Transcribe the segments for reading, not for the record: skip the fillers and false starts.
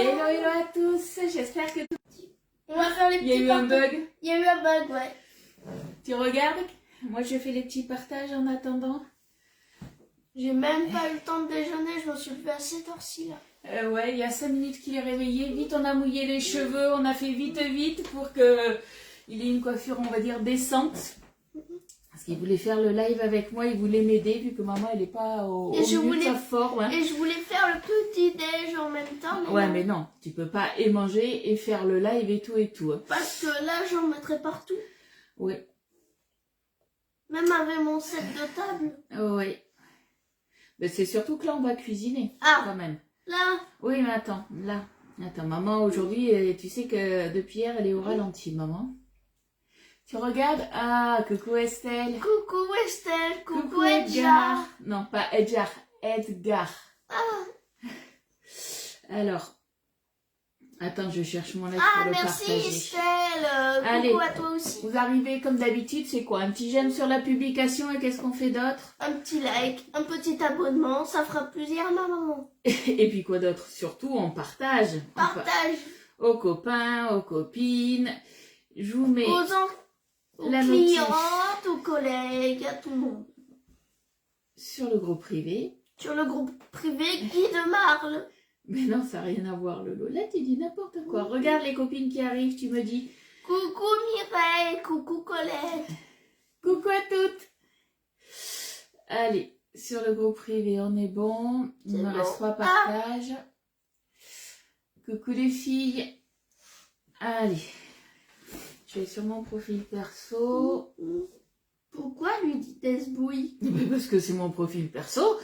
Hello, hello à tous, j'espère que On va faire les petits il y a eu un bug. Il y a eu un bug, ouais. Tu regardes? Moi je fais les petits partages en attendant. J'ai même pas eu le temps de déjeuner, je m'en suis levée à cette heure-ci là. Ouais, il y a 5 minutes qu'il est réveillé. Vite, on a mouillé les cheveux, on a fait vite pour que il ait une coiffure, on va dire, décente. Parce qu'il voulait faire le live avec moi, il voulait m'aider vu que maman elle est pas au mieux de sa forme. Hein. Et je voulais faire le petit déj en même temps. Mais ouais, non. mais non, tu peux pas et manger et faire le live et tout. Hein. Parce que là, j'en mettrais partout. Oui. Même avec mon set de table. Oui. Mais c'est surtout que là, on va cuisiner. Ah. Quand même. Là. Oui, mais attends, là. Attends, maman, aujourd'hui, tu sais que depuis hier, elle est au ralenti, maman. Tu regardes? Ah, coucou Estelle. Coucou Estelle. Coucou Edgar. Non, pas Edgar. Edgar. Ah. Alors. Attends, je cherche mon like Ah, pour le merci partager. Estelle. Allez, coucou à toi aussi. Vous arrivez comme d'habitude, c'est quoi? Un petit j'aime sur la publication et qu'est-ce qu'on fait d'autre? Un petit like, un petit abonnement, ça fera plaisir à ma maman. Et puis quoi d'autre? Surtout, on partage. Partage. Aux copains, aux copines. Je vous mets Aux la clientes, aux collègues, à tout le monde. sur le groupe privé. Sur le groupe privé Guy de Marle. Mais non, ça n'a rien à voir, Lolo. Là, tu dis n'importe quoi. Regarde les copines qui arrivent, tu me dis Coucou Mireille, coucou Colette. coucou à toutes. Allez, sur le groupe privé, on est bon. Il me reste 3 partages. Coucou les filles. Allez, je vais sur mon profil perso. Pourquoi lui dit bouille? Parce que c'est mon profil perso.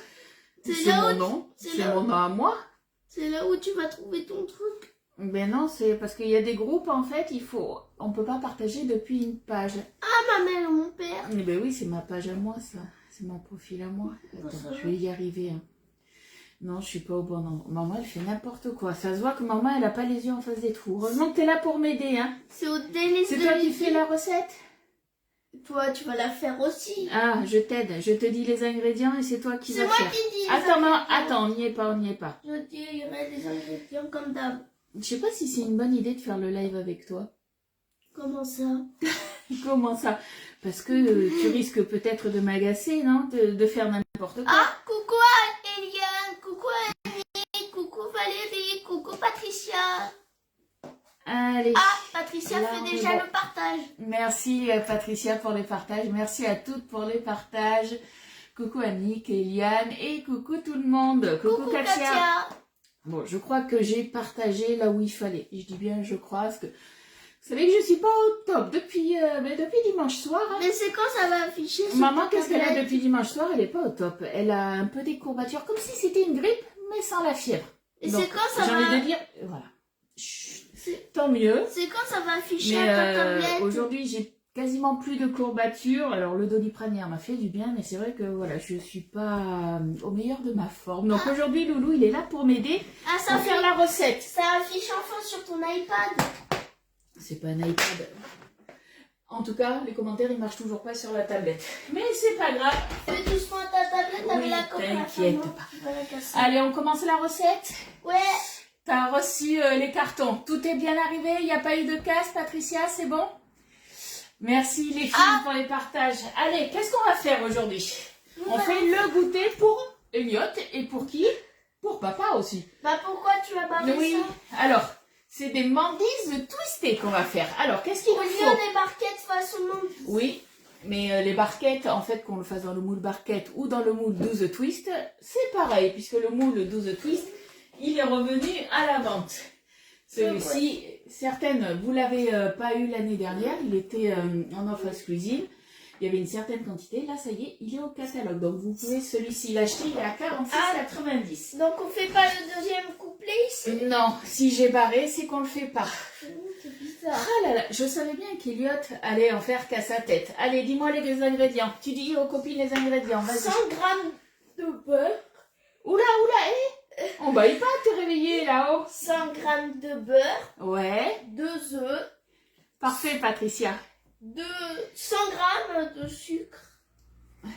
C'est mon nom. C'est mon nom à moi. C'est là où tu vas trouver ton truc. Ben non, c'est parce qu'il y a des groupes, en fait, on peut pas partager depuis une page. Ah, ma mère, mon père. Eh ben oui, c'est ma page à moi, ça. C'est mon profil à moi. Attends, je vais y arriver. Hein. Non, je suis pas au bon endroit. Maman, elle fait n'importe quoi. Ça se voit que maman, elle a pas les yeux en face des trous. Heureusement que t'es là pour m'aider, hein. C'est au délice de C'est toi qui fais la recette? Toi, tu vas la faire aussi. Ah, je t'aide. Je te dis les ingrédients et c'est toi qui vas faire. C'est moi qui dis. Attends, non, attends, on n'y est pas. Je dirai les ingrédients comme d'hab. Je sais pas si c'est une bonne idée de faire le live avec toi. Comment ça? Comment ça? Parce que tu risques peut-être de m'agacer, non? De faire n'importe quoi. Ah, coucou Eliane, coucou Annie, coucou Valérie, coucou Patricia. Allez. Ah, Patricia Là, fait on est déjà bon. le partage. Merci Patricia pour les partages. Merci à toutes pour les partages. Coucou Annick, Eliane et coucou tout le monde. Coucou Katia. Bon, je crois que j'ai partagé là où il fallait. Je dis bien je crois parce que vous savez que je suis pas au top depuis dimanche soir. Hein. Mais c'est quand ça va afficher sur Maman, ta qu'est-ce qu'elle a tablette? depuis dimanche soir? Elle est pas au top. Elle a un peu des courbatures comme si c'était une grippe mais sans la fièvre. Et donc, c'est quand ça j'ai va... envie de dire voilà. Chut, tant mieux. C'est quand ça va afficher Mais à ta tablette? aujourd'hui, j'ai quasiment plus de courbatures. Alors, le Doliprane hier m'a fait du bien, mais c'est vrai que voilà, je suis pas au meilleur de ma forme. Donc aujourd'hui, Loulou, il est là pour m'aider Ah, ça à faire la recette. Ça affiche enfin sur ton iPad. C'est pas un iPad. En tout cas, les commentaires, ils marchent toujours pas sur la tablette. Mais c'est pas grave. Fais doucement ta tablette avec Oui, la coque à la fin, t'inquiète non, pas. tu vas la casser. Allez, on commence la recette. Ouais. T'as reçu les cartons. Tout est bien arrivé. Il n'y a pas eu de casse, Patricia, c'est bon? Merci les filles pour les partages. Allez, qu'est-ce qu'on va faire aujourd'hui? On fait le goûter pour Elliot et pour qui? Pour papa aussi. Bah pourquoi tu vas pas faire Oui. ça? Alors, c'est des mandises twistées qu'on va faire. Alors, qu'est-ce qu'il Au nous lieu faut? des barquettes façon monde. Oui, mais les barquettes, en fait, qu'on le fasse dans le moule barquette ou dans le moule 12 twist, c'est pareil, puisque le moule 12 twist, il est revenu à la vente. Celui-ci, certaines, vous l'avez pas eu l'année dernière, il était en offre exclusive. Il y avait une certaine quantité. Là, ça y est, il est au catalogue. Donc, vous pouvez celui-ci l'acheter, il est à 46,90. Donc on fait pas le deuxième couplet ici? Non, si j'ai barré, c'est qu'on le fait pas. C'est bizarre. Ah là là, je savais bien qu'Eliot allait en faire qu'à sa tête. Allez, dis-moi les ingrédients. Tu dis aux copines les ingrédients, vas-y. 100 grammes de beurre. Oula, on baille pas, t'es réveillé là-haut. 100 grammes de beurre. Ouais, 2 œufs. parfait Patricia. 100 grammes de sucre.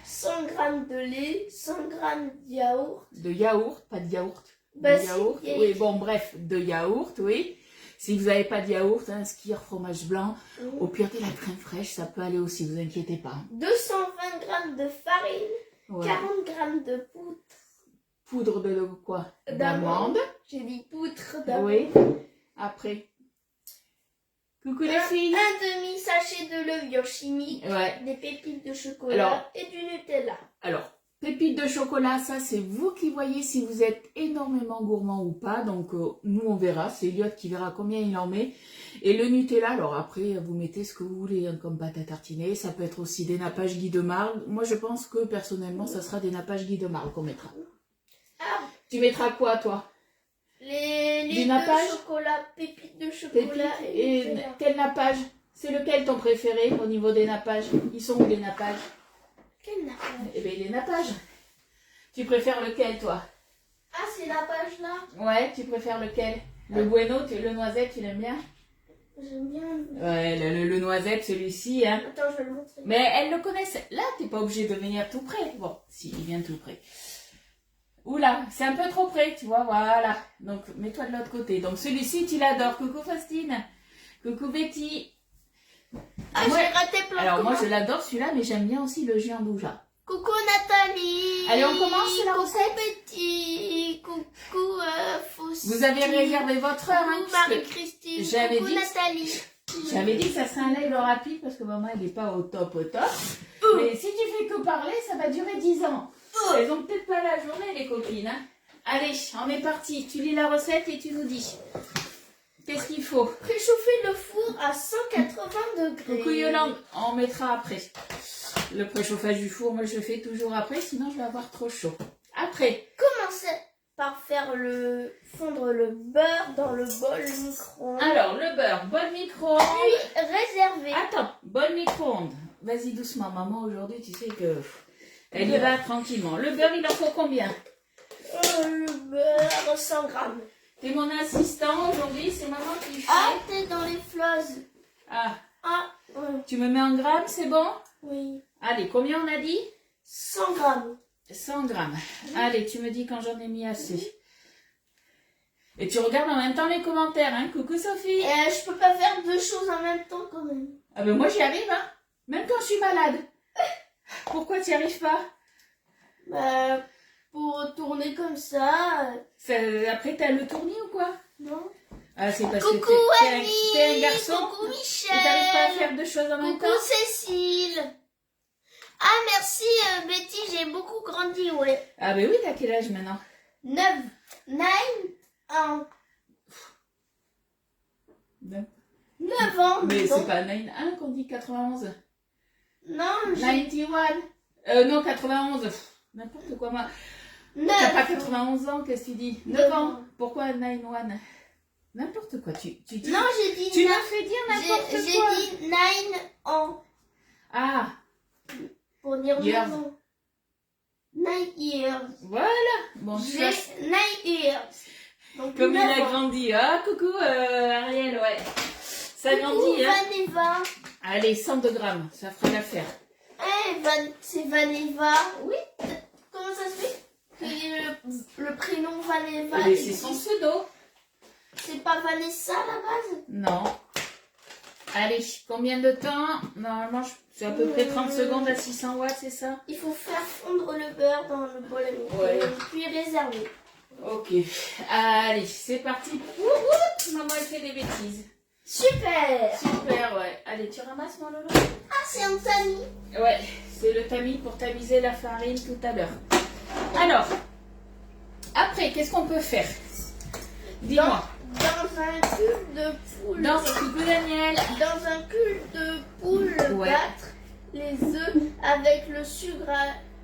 100 grammes de lait. 100 grammes de yaourt. De yaourt, pas de yaourt. Bah, de yaourt. si, Oui, bon, bref, de yaourt, oui. Si vous n'avez pas de yaourt, un skyr, fromage blanc, au pire de la crème fraîche, ça peut aller aussi, vous inquiétez pas. 220 grammes de farine, Ouais. 40 grammes de poudre. Poudre de quoi? D'amande. J'ai dit poudre d'amande. Oui. Après. Coucou les filles. Un demi-sachet de levure chimique, Ouais. des pépites de chocolat Alors. et du Nutella. Alors, pépites de chocolat, ça c'est vous qui voyez si vous êtes énormément gourmand ou pas. Donc nous on verra, c'est Elliot qui verra combien il en met. Et le Nutella, alors après vous mettez ce que vous voulez hein, comme pâte à tartiner. Ça peut être aussi des nappages Guy de Marle. Moi je pense que personnellement ça sera des nappages Guy de Marle qu'on mettra. Ah, Tu mettras quoi toi? les Du de nappage chocolat, pépites de chocolat Pépites et et Nutella. quel nappage? C'est lequel ton préféré au niveau des nappages? Ils sont où les nappages? Quel nappage? Eh bien les nappages. Tu préfères lequel toi? Ah, c'est nappage là? Ouais, tu préfères lequel? Le bueno, le noisette, tu l'aimes bien? J'aime bien. Ouais, le noisette, celui-ci, hein. Attends, je vais le montrer. Mais elles le connaissent. Là, t'es pas obligé de venir tout près. Bon, si, il vient tout près. Oula, c'est un peu trop près, tu vois, voilà. Donc, mets-toi de l'autre côté. Donc, celui-ci, tu l'adores. Coucou Faustine. Coucou Betty. Ah, Moi- j'ai raté plein de Alors, moi, commandes. je l'adore celui-là, mais j'aime bien aussi le giandouja. Coucou Nathalie. Allez, on commence la recette. Coucou Betty. Coucou Faustine. Vous avez réservé votre heure, hein, Coucou puisque Marie-Christine. j'avais Coucou dit- Nathalie. j'avais dit que ça serait un live rapide parce que maman, elle n'est pas au top, Mais si tu fais que parler, ça va durer 10 ans. Elles ont peut-être pas la journée, les copines. Hein. Allez, on est parti. Tu lis la recette et tu nous dis. Qu'est-ce qu'il faut? Préchauffer le four à 180 degrés. Coucou Yolande, on mettra après. Le préchauffage du four, moi je le fais toujours après, sinon je vais avoir trop chaud. Après, Commencez par faire fondre le beurre dans le bol micro-ondes. alors le beurre, bol micro-ondes. Puis réserver. Attends, bol micro-ondes. Vas-y doucement, maman, aujourd'hui tu sais que elle y va tranquillement. Le beurre, il en faut combien? Le beurre 100 grammes. T'es mon assistant aujourd'hui, c'est maman qui fait. Ah, t'es dans les fleuses. Ah, Ah, ouais. tu me mets en grammes, c'est bon? Oui. Allez, combien on a dit? 100 grammes. 100 grammes. Allez, tu me dis quand j'en ai mis assez. Et tu regardes en même temps les commentaires, hein? Coucou Sophie. Je peux pas faire deux choses en même temps quand même. Ah ben moi j'y arrive, hein? Même quand je suis malade. Pourquoi tu n'y arrives pas? Bah, pour tourner comme ça. Après t'as le tournis ou quoi? Non. Ah c'est parce Coucou que Annie. t'es un garçon Coucou et Michel. t'arrives pas à faire deux choses en même Coucou temps? Cécile. Ah, merci Betty, j'ai beaucoup grandi, ouais. Ah ben oui, t'as quel âge maintenant? 9, 1. 9 ans. Mais donc. c'est pas 91 qu'on dit 91. Non, j'ai 91. Non, 91. Pff, n'importe quoi, moi. 9. T'as pas 91 ans, qu'est-ce que tu dis? 9 ans. Pourquoi 91? N'importe quoi, tu dis. Non, j'ai dit Tu 9. m'as fait dire n'importe quoi. J'ai dit 9 ans. Ah, Pour dire Years. 9 ans. 9 years. voilà. Bon, tu J'ai vois, 9 years. Donc, comme il 9 a ans. grandi. Ah, coucou Ariel, ouais. Ça Coucou grandit, hein. Vaneva. Allez, 102 grammes, ça fera l'affaire. C'est Vaneva. Oui. Comment ça se fait que le prénom Vaneva, Mais c'est son pseudo. c'est pas Vanessa à la base? Non. Allez, combien de temps? Normalement, c'est à peu près 30 secondes à 600 watts, c'est ça? Il faut faire fondre le beurre dans le bol à micro-ondes, Ouais. puis réserver. Ok. Allez, c'est parti. Ouh, maman, elle fait des bêtises. Super. Super, ouais. Allez, tu ramasses mon lolo? Ah, c'est un tamis. Ouais, c'est le tamis pour tamiser la farine tout à l'heure. Alors, après, qu'est-ce qu'on peut faire? Dis-moi. Dans un cul de poule. Dans coucou Daniel. Dans un cul de poule, Ouais. battre les œufs avec le sucre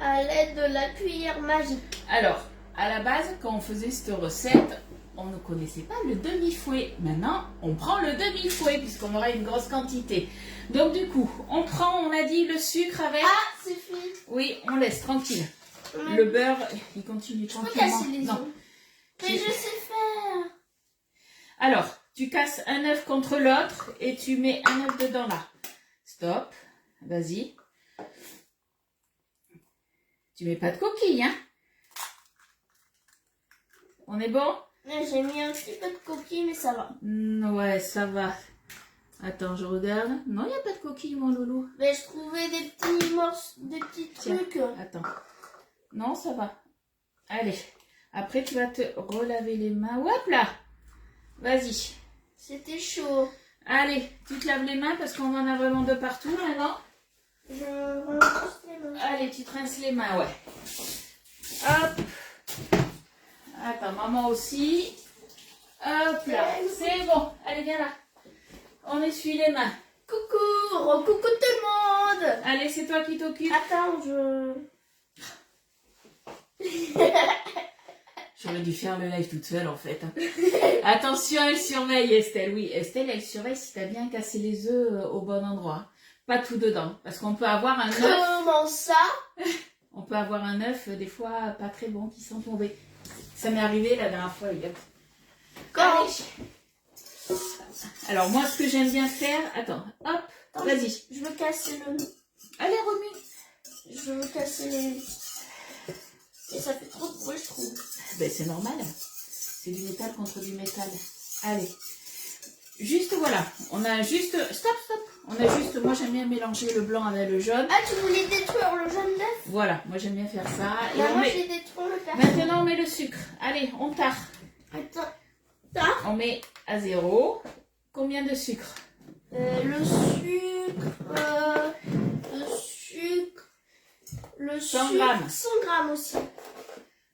à l'aide de la cuillère magique. Alors, à la base, quand on faisait cette recette, on ne connaissait pas le demi-fouet. Maintenant, on prend le demi-fouet puisqu'on aura une grosse quantité. Donc du coup, on prend, on a dit, le sucre avec... Ah, c'est fait. Oui, on laisse tranquille. Le beurre, il continue Je peux tranquillement. casser les Non. œufs. Mais je sais faire. Alors, tu casses un œuf contre l'autre et tu mets un œuf dedans là. Stop. Vas-y. Tu mets pas de coquille, hein? On est bon? J'ai mis un petit peu de coquille, mais ça va. Ouais, ça va. Attends, je regarde. Non, il n'y a pas de coquille, mon loulou. Mais je trouvais des petits morceaux, des petits Tiens, trucs. attends. Non, ça va. Allez. Après, tu vas te relaver les mains. Hop là. Vas-y. C'était chaud. Allez, tu te laves les mains parce qu'on en a vraiment de partout maintenant. Je rince les mains. Allez, tu te rinces les mains, ouais. Hop. Attends, maman aussi. Hop là. C'est bon. Allez, viens là. On essuie les mains. Coucou, coucou tout le monde. Allez, c'est toi qui t'occupes. Attends, J'aurais dû faire le live toute seule en fait. Attention, elle surveille Estelle. Oui, Estelle, elle surveille si t'as bien cassé les œufs au bon endroit. Pas tout dedans. Parce qu'on peut avoir un œuf. Comment ça? On peut avoir un œuf, des fois, pas très bon, qui sont tombés. Ça m'est arrivé la dernière fois, les gars. Quand? Alors, moi, ce que j'aime bien faire... Attends, hop, vas-y. Je veux casser le... Allez, remue. Je veux casser les... Et ça fait trop de bruit, je trouve. Ben, c'est normal. C'est du métal contre du métal. Allez. Juste, voilà. On a juste... Stop. On a juste... Moi, j'aime bien mélanger le blanc avec le jaune. Ah, tu voulais détruire le jaune d'œuf? Voilà. Moi, j'aime bien faire ça. Et Là, on moi, met... j'ai détruit le personnage. Maintenant, on met le sucre. Allez, on tare. Attends. Ça? On met à 0. Combien de sucre? Le sucre... Le 100 sucre... grammes. 100 grammes aussi.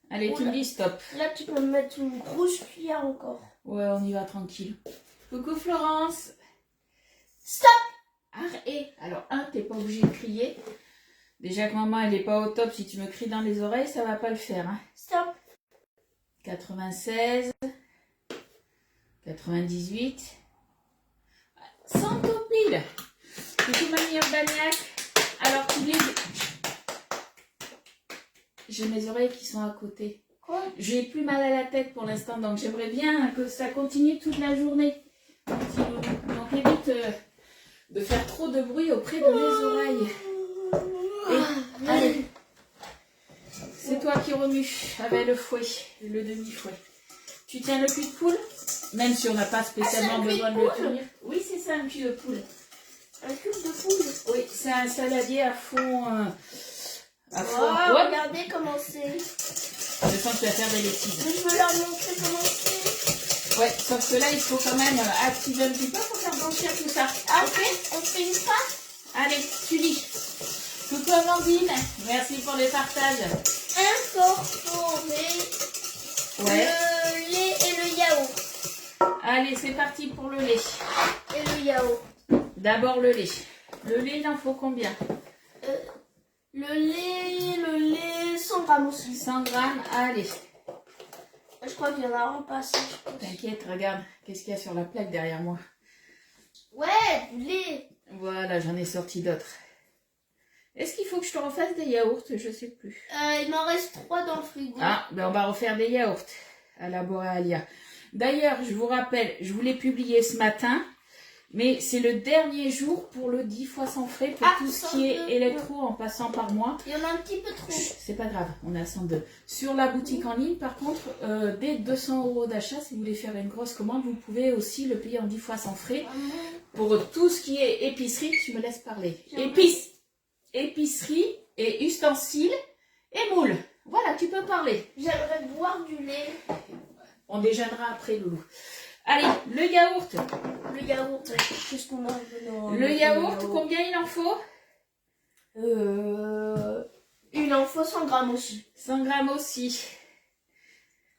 Allez, tu me dis stop. Là, tu peux me mettre une grosse cuillère encore. Ouais, on y va tranquille. Coucou Florence. Stop! Alors, t'es pas obligé de crier. Déjà que maman, elle est pas au top. Si tu me cries dans les oreilles, ça va pas le faire. Hein. Stop! 96. 98. 100 pile. Coucou mamie Urbaniac. Alors, tu dis... J'ai mes oreilles qui sont à côté. Quoi? J'ai plus mal à la tête pour l'instant, donc j'aimerais bien que ça continue toute la journée. Donc évite de faire trop de bruit auprès de mes oreilles. Et, allez, c'est toi qui remue avec le fouet, le demi-fouet. Tu tiens le cul de poule, même si on n'a pas spécialement besoin de le tenir. Oui, c'est ça, un cul de poule. Un cube de poule? Oui, c'est un saladier à fond... Regardez comment c'est. Je sens que tu vas faire des bêtises. Mais je veux leur montrer comment c'est. Ouais, sauf que là, il faut quand même activer un petit peu pour faire blanchir tout ça. Ah, ok, on fait une pâte. Allez, tu lis. Coucou Amandine, merci pour les partages. Incorporer le lait et le yaourt. Allez, c'est parti pour le lait. Et le yaourt. D'abord le lait. Le lait, il en faut combien? Le lait, 100 grammes aussi. 100 grammes, allez. Je crois qu'il y en a un pas assez. T'inquiète, regarde, qu'est-ce qu'il y a sur la plaque derrière moi? Ouais, du lait. Voilà, j'en ai sorti d'autres. Est-ce qu'il faut que je te refasse des yaourts? Je sais plus. Il m'en reste 3 dans le frigo. Ah, ben on va refaire des yaourts à la Boréalia. D'ailleurs, je vous rappelle, je voulais publier ce matin, mais c'est le dernier jour pour le 10 fois sans frais pour tout ce qui est électro en passant par moi. Il y en a un petit peu trop. C'est pas grave, on a 102. Sur la boutique en ligne, par contre, dès 200 € d'achat, si vous voulez faire une grosse commande, vous pouvez aussi le payer en 10 fois sans frais. Pour tout ce qui est épicerie, tu me laisses parler. Épicerie et ustensiles et moules. Voilà, tu peux parler. J'aimerais boire du lait. On déjeunera après, Loulou. Allez, le yaourt. Le yaourt, qu'est-ce qu'on a? Le yaourt, combien il en faut? Il en faut 100 grammes aussi. 100 grammes aussi.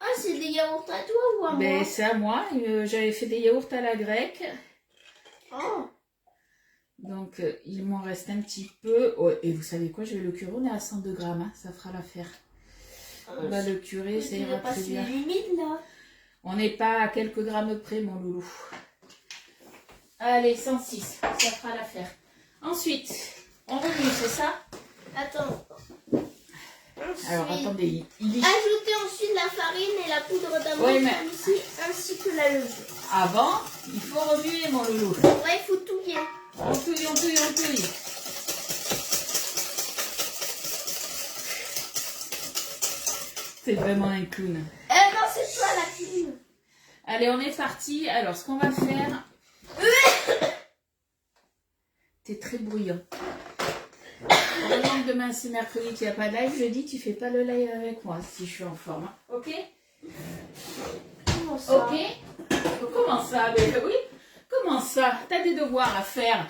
Ah, c'est des yaourts à toi ou à moi? C'est à moi. J'avais fait des yaourts à la grecque. Oh. Donc, il m'en reste un petit peu. Oh, et vous savez quoi? Je vais le curer. On est à 102 grammes. Hein, ça fera l'affaire. On va le curer. Ça ira très bien. Limite, là. On n'est pas à quelques grammes près, mon loulou. Allez, 106. Ça fera l'affaire. Ensuite, on remue, c'est ça? Attends. Alors, attendez. Ajoutez ensuite la farine et la poudre d'amande ainsi que la levure. Avant, il faut remuer, mon loulou. Ouais, il faut touiller. On touille, on touille, on touille. C'est vraiment un clown. Non, c'est toi filme. Allez, on est parti. Alors, ce qu'on va faire... T'es très bruyant. Heureusement que demain, c'est mercredi, qu'il n'y a pas de live. Jeudi, tu fais pas le live avec moi, si je suis en forme. Hein. Ok? Comment ça? Ok? Comment ça? Ben oui. Comment ça? T'as des devoirs à faire.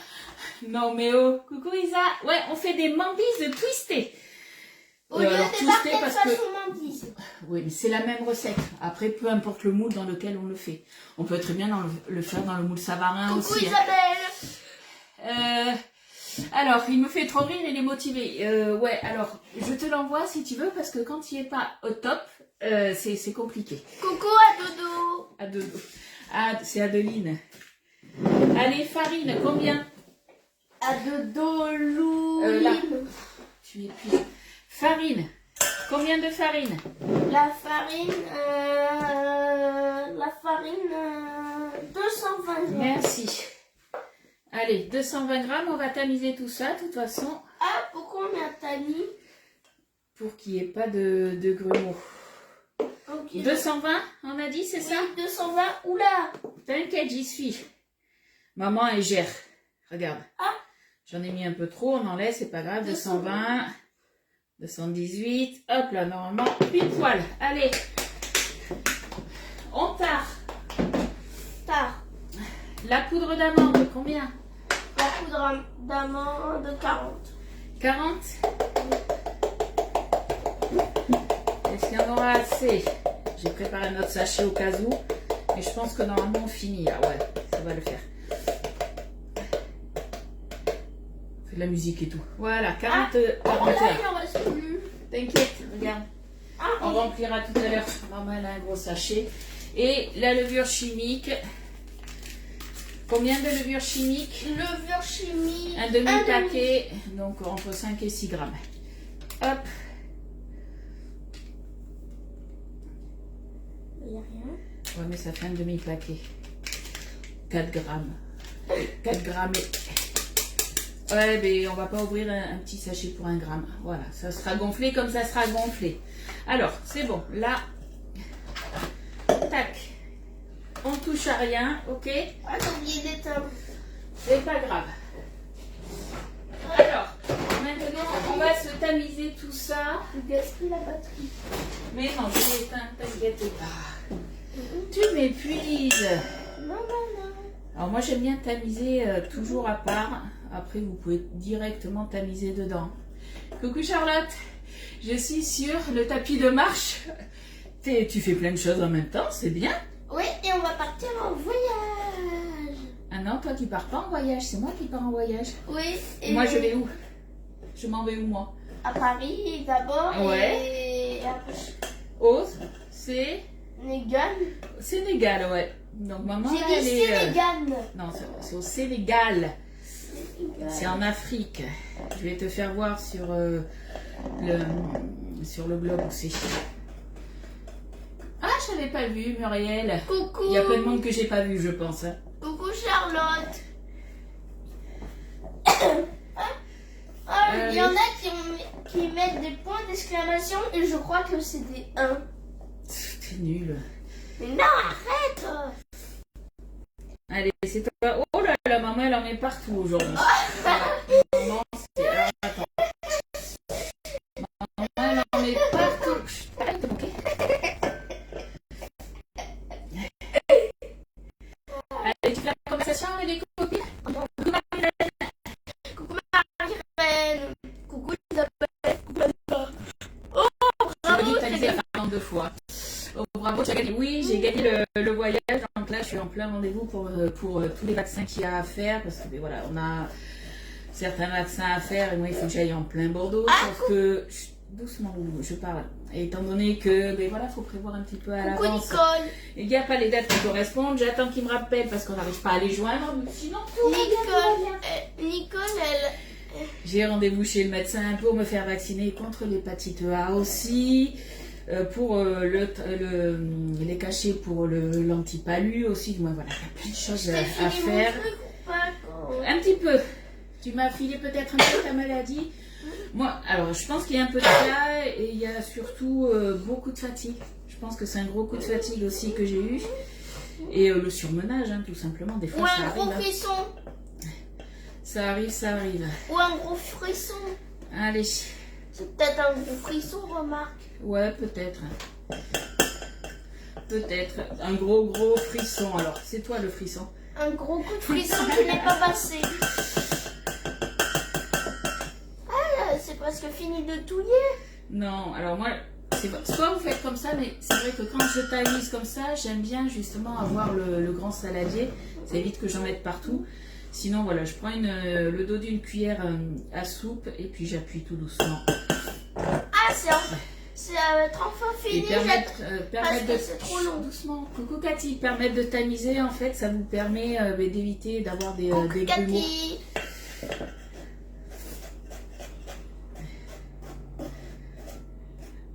Non, mais oh. Coucou Isa. Ouais, on fait des mandises twistées. Au lieu alors, des twistées barquettes parce que... façon mandise. Oui, mais c'est la même recette. Après, peu importe le moule dans lequel on le fait. On peut très bien le faire dans le moule savarin Coucou aussi. Isabelle. Alors, il me fait trop rire, il est motivé. Ouais, alors, je te l'envoie si tu veux, parce que quand il n'est pas au top, c'est compliqué. Coucou à Dodo. À Dodo. Ah, c'est Adeline. Allez, farine, combien? À Dodo, Lou. Là. Tu es plus. Farine. Combien de farine? La farine, 220 grammes. Merci. Allez, 220 grammes, on va tamiser tout ça, de toute façon. Ah, pourquoi on met un tamis? Pour qu'il n'y ait pas de grumeaux. Okay. 220, on a dit, c'est ça? 220, oula. T'inquiète, j'y suis. Maman, elle gère. Regarde. Ah. J'en ai mis un peu trop, on en laisse, c'est pas grave. 220, 218. Hop là, normalement, pile poil. Allez. On tard. Tard. La poudre d'amande, combien? La poudre d'amande, 40. 40. Est-ce qu'il y en aura assez? J'ai préparé notre sachet au cas où. Mais je pense que normalement on finit. Ah ouais, ça va le faire. On fait de la musique et tout. Voilà, 40. Oh là, il en reste plus. T'inquiète, regarde. Ah, On remplira tout à l'heure. Maman, elle a un gros sachet. Et la levure chimique. Combien de levure chimique? Levure chimique. Un demi-paquet. Donc entre 5 et 6 grammes. Hop. Il n'y a rien. Ouais, mais ça fait un demi-paquet. 4 grammes. 4 grammes et... Ouais, mais on va pas ouvrir un petit sachet pour 1 gramme. Voilà, ça sera gonflé comme ça sera gonflé. Alors, c'est bon. Là, tac. On touche à rien, ok? Ah, j'ai oublié d'éteindre. C'est pas grave. Alors, maintenant, on va se tamiser tout ça. Je gaspille la batterie. Mais non, je l'ai éteint, t'inquiète pas. Tu m'épuises. Non, non, non. Alors moi j'aime bien tamiser toujours à part. Après vous pouvez directement tamiser dedans. Coucou Charlotte, je suis sur le tapis de marche. Tu fais plein de choses en même temps, c'est bien. Oui, et on va partir en voyage. Ah non, toi tu pars pas en voyage, c'est moi qui pars en voyage. Oui. Et Moi je vais où? Je m'en vais où moi? à Paris d'abord. Ouais. Et après Au Sénégal. Sénégal, ouais. Donc maman là, J'ai elle dit est... Sénégal. Non, c'est au Sénégal. Sénégal. C'est en Afrique. Je vais te faire voir sur le blog aussi. Ah, je l'avais pas vu, Muriel. Coucou. Il y a plein de monde que j'ai pas vu, je pense. Hein. Coucou Charlotte. Il y en a qui mettent des points d'exclamation et je crois que c'est des 1. T'es nul. Mais non, arrête. Allez, c'est toi. Oh là là, maman, elle en met partout aujourd'hui. Maman, c'est... Alors, attends. Maman, elle en met partout. Chut, arrête, ok. Allez, tu fais la conversation avec les copines. Coucou Marie-Hélène. Coucou Marie-Hélène. Coucou Isabelle. Coucou Anita. Oh, Tu m'as dit bravo. que t'as dit la femme 2 fois. Oh, bravo, tu as gagné. Oui, j'ai gagné le voyage. Donc là, je suis en plein rendez-vous pour tous les vaccins qu'il y a à faire. Parce que ben, voilà, on a certains vaccins à faire. Et moi, il faut que j'aille en plein Bordeaux. Sauf que, chut, doucement, Loulou, je parle. Et étant donné que, ben voilà, il faut prévoir un petit peu à Coucou l'avance. Nicole. Il n'y a pas les dates qui correspondent. J'attends qu'ils me rappellent parce qu'on n'arrive pas à les joindre. Sinon, tout va bien, tout va bien. Nicole, elle... J'ai rendez-vous chez le médecin pour me faire vacciner contre l'hépatite A aussi, pour les cachets pour l'antipalu aussi. Moi, voilà, il y a plein de choses à faire. Un petit peu. Tu m'as filé peut-être un peu ta maladie. Moi, alors, je pense qu'il y a un peu de ça et il y a surtout beaucoup de fatigue. Je pense que c'est un gros coup de fatigue aussi que j'ai eu. Et le surmenage, hein, tout simplement. Des fois, Ou ça un gros arrive. frisson. Ça arrive, ça arrive. Ou un gros frisson. Allez. C'est peut-être un gros frisson, remarque. Ouais, peut-être. Peut-être. Un gros frisson. Alors, c'est toi le frisson. Un gros coup de frisson qui n'est pas passé. Ah, c'est presque fini de touiller. Non, alors moi, soit vous faites comme ça, mais c'est vrai que quand je tamise comme ça, j'aime bien justement avoir le grand saladier. Ça évite que j'en mette partout. Sinon, voilà, je prends le dos d'une cuillère à soupe et puis j'appuie tout doucement. Ah, c'est enfin fini. Et permettre de... c'est trop long. Doucement. Coucou Cathy, permettre de tamiser, en fait, ça vous permet d'éviter d'avoir des grumeaux. Cathy.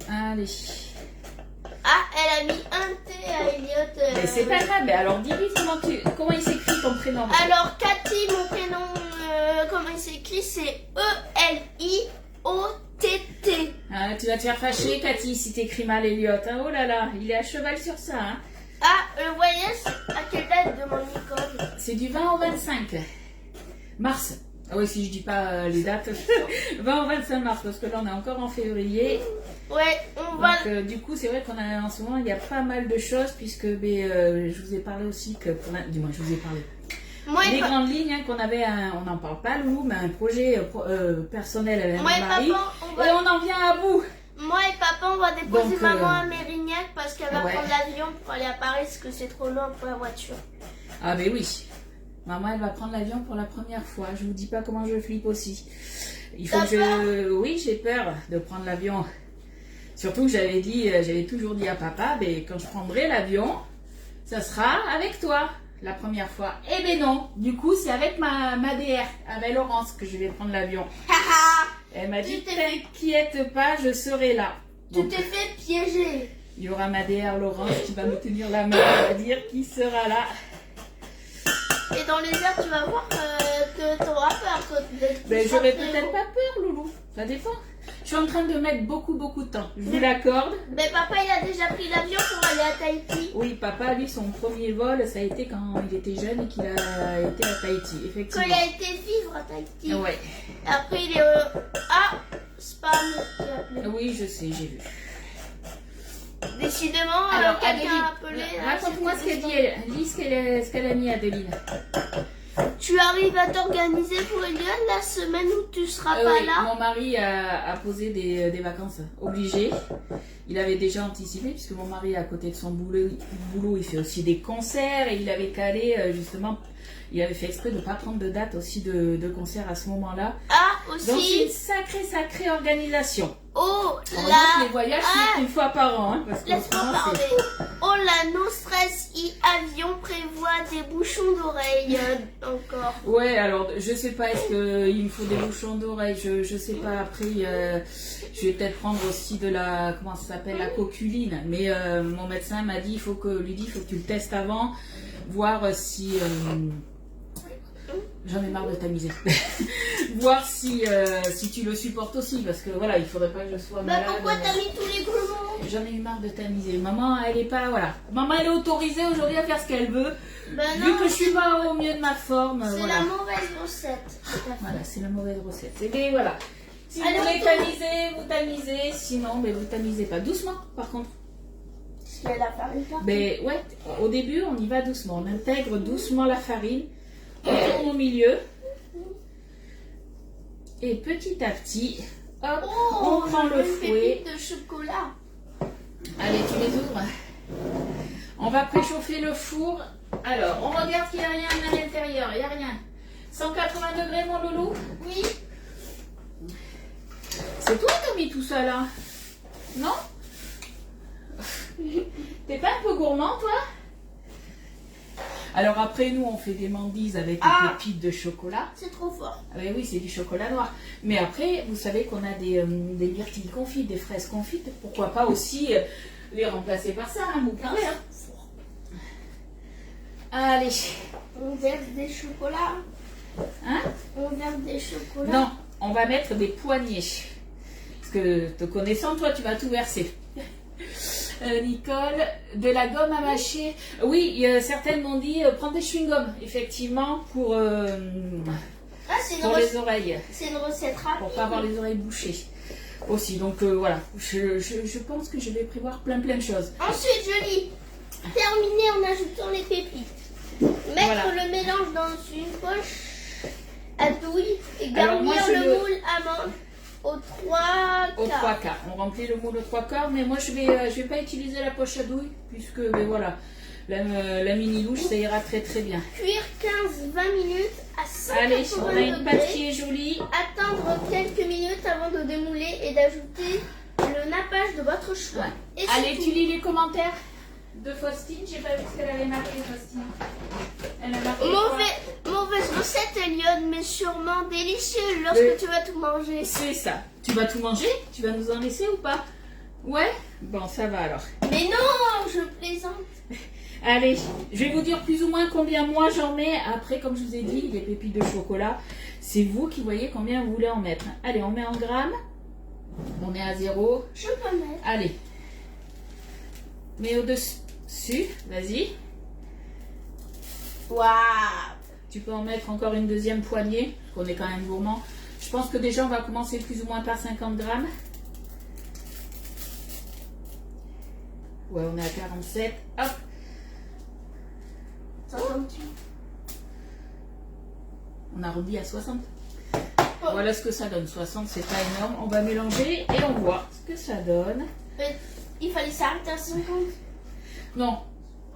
Allez. Ah, elle a mis un T à Elliot. Mais c'est pas grave, mais alors dis-lui comment il s'écrit ton prénom. Alors, Cathy, mon prénom, comment il s'écrit, c'est E-L-I-O-T-T. Ah, tu vas te faire fâcher, Cathy, si t'écris mal Elliot. Hein. Oh là là, il est à cheval sur ça. Hein. Ah, le voyage, à quelle date de mon école? C'est du 20 au 25 mars. Ah oui, si je dis pas les dates. 20 au 25 mars, parce que là, on est encore en février. Ouais, on va... Donc, du coup, c'est vrai qu'on a en ce moment, il y a pas mal de choses, puisque je vous ai parlé aussi que... Du moins, je vous ai parlé. Les grandes lignes hein, qu'on avait, on n'en parle pas, Loulou, mais un projet personnel avec mon mari. Et on en vient à bout. Moi et papa, on va déposer Donc, maman à Mérignac parce qu'elle va ouais. prendre l'avion pour aller à Paris parce que c'est trop loin pour la voiture. Ah ben oui. Maman, elle va prendre l'avion pour la première fois. Je vous dis pas comment je flippe aussi. Il faut que Oui, j'ai peur de prendre l'avion. Surtout que j'avais toujours dit à papa, ben, quand je prendrai l'avion, ça sera avec toi la première fois. Eh ben non, du coup c'est avec ma DR, avec Laurence que je vais prendre l'avion. Elle m'a dit, t'inquiète pas, je serai là. Tu t'es fait piéger. Il y aura ma DR Laurence qui va me tenir la main, elle va dire qui sera là. Et dans les airs, tu vas voir que t'auras peur. Ben, j'aurais peut-être pas peur, Loulou. Ça dépend. Je suis en train de mettre beaucoup de temps. Je vous l'accorde. Mais papa, il a déjà pris l'avion pour aller à Tahiti. Oui, papa, lui, son premier vol, ça a été quand il était jeune et qu'il a été à Tahiti, effectivement. Quand il a été vivre à Tahiti. Ouais. Après, il est... Ah, spam, j'ai appelé. Oui, je sais, j'ai vu. Décidément, Alors, quelqu'un a Adeline, appelé. raconte-moi ce qu'elle dit. Lis ce qu'elle a mis, Adeline. Tu arrives à t'organiser pour Eliane la semaine où tu seras pas Oui, là? mon mari a posé des vacances obligées. Il avait déjà anticipé, puisque mon mari, à côté de son boulot, il fait aussi des concerts. Et il avait calé, justement, il avait fait exprès de ne pas prendre de date aussi de concert à ce moment-là. Ah, Donc c'est aussi. une sacrée organisation. Oh, Heureusement que les voyages, c'est une fois par an. Hein, parce qu'en ce Laisse-moi moment, parler. Oh la no stress avion prévoit des bouchons d'oreilles encore. Ouais, alors je sais pas, est-ce qu'il me faut des bouchons d'oreille, je sais pas. Après, je vais peut-être prendre aussi de la, comment ça s'appelle, la coculine. Mais mon médecin m'a dit, il faut que tu le testes avant, voir si... J'en ai marre de tamiser. Voir si tu le supportes aussi, parce que voilà, il faudrait pas que je sois malade. Pourquoi t'as mis tous les grumeaux? J'en ai eu marre de tamiser. Maman, elle est pas, voilà. Maman, elle est autorisée aujourd'hui à faire ce qu'elle veut. Vu que je suis pas au mieux de ma forme. C'est voilà. la mauvaise recette. Voilà, c'est la mauvaise recette. Et bien voilà. Si Allez, vous voulez on tourne. tamiser, vous tamisez. Sinon, mais vous tamisez pas. Doucement, par contre. Parce qu'il y a la farine partout. Mais ouais, au début, on y va doucement. On intègre doucement la farine. On tourne au milieu. Et petit à petit, hop, on prend le fouet. De chocolat. Allez, tu les ouvres. On va préchauffer le four. Alors, on regarde qu'il n'y a rien à l'intérieur. Il n'y a rien. 180 degrés, mon loulou? Oui. C'est toi qui as mis tout ça là? Non? T'es pas un peu gourmand, toi? Alors après, nous, on fait des mandises avec des pépites de chocolat. C'est trop fort. Ah ben oui, c'est du chocolat noir. Mais après, vous savez qu'on a des myrtilles confites, des fraises confites. Pourquoi pas aussi les remplacer par ça, hein, vous pouvez, hein. Allez. On verse des chocolats. Hein? On verse des chocolats. Non, on va mettre des poignées. Parce que te connaissant, toi, tu vas tout verser. Nicole, de la gomme à mâcher. Oui, certaines m'ont dit prendre des chewing-gums, effectivement, pour les oreilles. C'est une recette rapide. Pour pas avoir les oreilles bouchées aussi. Donc voilà, je pense que je vais prévoir plein de choses. Ensuite, je lis. Terminer en ajoutant les pépites. Mettre le mélange dans une poche à douille et garnir le moule amande aux 3 quarts. On remplit le moule aux 3 quarts, mais moi je vais pas utiliser la poche à douille puisque voilà, la mini louche ça ira très bien. Cuire 15-20 minutes à 180 Allez, on a une pâte qui degrés. est jolie. Attendre quelques minutes avant de démouler et d'ajouter le nappage de votre choix. Ouais. Et Allez, c'est tu tout. lis les commentaires de Faustine. J'ai pas vu ce qu'elle avait marqué, Faustine. Elle a marqué quoi? Mauvaise recette, Eliott, mais sûrement délicieux lorsque tu vas tout manger. C'est ça. Tu vas tout manger? Tu vas nous en laisser ou pas? Ouais? Bon, ça va alors. Mais non, je plaisante. Allez, je vais vous dire plus ou moins combien moi j'en mets. Après, comme je vous ai dit, les pépites de chocolat, c'est vous qui voyez combien vous voulez en mettre. Allez, on met en grammes. On est à 0. Je peux mettre. Allez. Mets au-dessus. Vas-y. Waouh. Tu peux en mettre encore une deuxième poignée, parce qu'on est quand même gourmand. Je pense que déjà, on va commencer plus ou moins par 50 grammes. Ouais, on est à 47. Hop. 58. On arrondit à 60. Voilà ce que ça donne. 60, c'est pas énorme. On va mélanger et on voit ce que ça donne. Mais il fallait s'arrêter à 50. Non.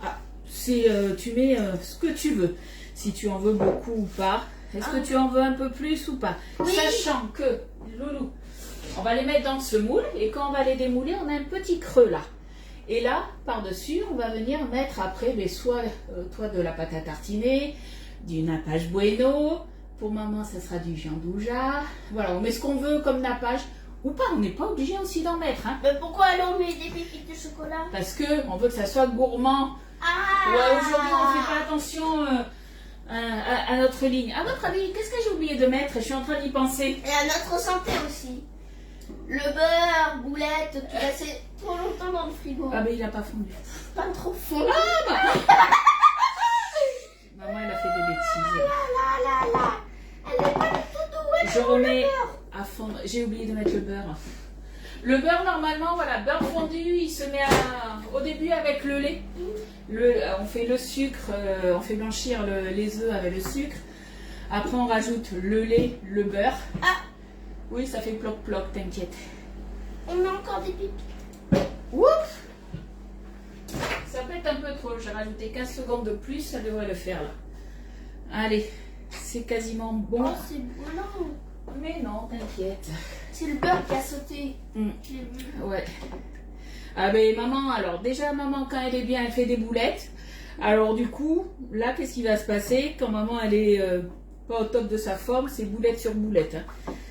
Ah, tu mets ce que tu veux. Si tu en veux beaucoup ou pas. Est-ce que tu en veux un peu plus ou pas? Oui. Sachant que, Loulou, on va les mettre dans ce moule et quand on va les démouler, on a un petit creux là. Et là, par-dessus, on va venir mettre après, soit toi de la pâte à tartiner, du nappage bueno. Pour maman, ça sera du giandouja. Voilà, on met ce qu'on veut comme nappage. Ou pas, on n'est pas obligé aussi d'en mettre. Hein, Mais pourquoi alors on met des pépites de chocolat? parce qu'on veut que ça soit gourmand. Ah. Ouais, aujourd'hui, on ne fait pas attention à notre ligne. À votre avis, qu'est-ce que j'ai oublié de mettre? Je suis en train d'y penser. Et à notre santé aussi. Le beurre, boulette, tu laissais trop longtemps dans le frigo. Ah, mais il n'a pas fondu. Pas trop fond. Maman, elle a fait des bêtises. Là. Elle est pas du tout douée. Je remets à fondre. J'ai oublié de mettre le beurre. Le beurre, normalement, voilà, beurre fondu, il se met au début avec le lait. On fait le sucre, on fait blanchir les œufs avec le sucre. Après, on rajoute le lait, le beurre. Ah, Oui, ça fait ploc-ploc, t'inquiète. on a encore des pépites. Ouf! Ça peut être un peu trop. J'ai rajouté 15 secondes de plus, ça devrait le faire là. Allez, c'est quasiment bon. Oh, c'est brûlant. Mais non, t'inquiète. C'est le beurre qui a sauté. Mm. Je l'ai vu. Ouais. Ah ben maman, alors déjà maman quand elle est bien, elle fait des boulettes. Alors du coup, là qu'est-ce qui va se passer quand maman elle est pas au top de sa forme, c'est boulette sur boulette. Hein.